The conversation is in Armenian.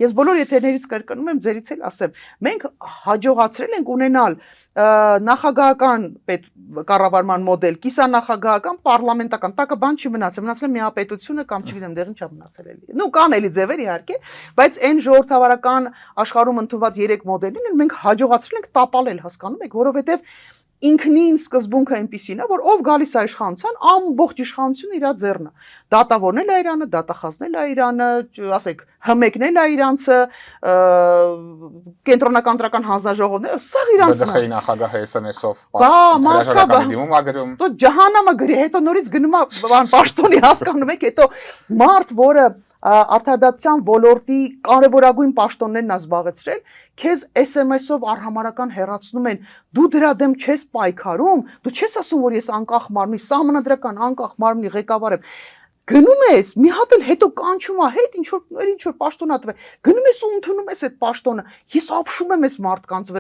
Ես բոլոր եթերներից կրկնում եմ, ձերից էլ ասեմ, մենք հաջողացրել ենք ունենալ նախագահական կառավարման մոդել, կիսանախագահական, պարլամենտական, տակը բան չի մնացել, մնացել է միապետությունը կամ չգիտեմ դեղին չա մնացել էլի։ Նու կան էլի ձևեր իհարկե, բայց այն ժողովրդավարական աշխարհում ընդունված 3 մոդելին էլ մենք հաջողացրել ենք տապալել, հասկանում եք, որովհետև ինքնին սկզբունքը այնպեսին է, որ ով գալիս է իշխանության, ամբողջ իշխանությունը իր ձեռն է։ Դատավորն էլ է Իրանը, դատախազն էլ է Իրանը, ասեք, հմեկն էլ է իրանցը, կենտրոնական ընտրական հանձնաժողովները, սա իրանցն է։ ԲԴԽ-ի նախագահը SMS-ով հրաժարականի դիմում ա գրում։ Դու ջահանամը գրի, հետո նորից գնում է բան պաշտոնի, հասկանում եք, հետո մարդ, որը արդարադատության ոլորտի կարևորագույն պաշտոններն ա զբաղեցրել, քեզ SMS-ով արհամարական հեռացնում են, դու դրա դեմ չես պայքարում, դու չես ասում, որ ես անկախ մարմնի, սահմանադրական անկախ մարմնի ղեկավար եմ։ Գնում ես, մի հատ էլ հետո կանչում է, հետ ինչ որ պաշտոնա տվե։ Գնում ես ու ընդունում ես այդ պաշտոնը։ Ես ապշում եմ այս մարդկանց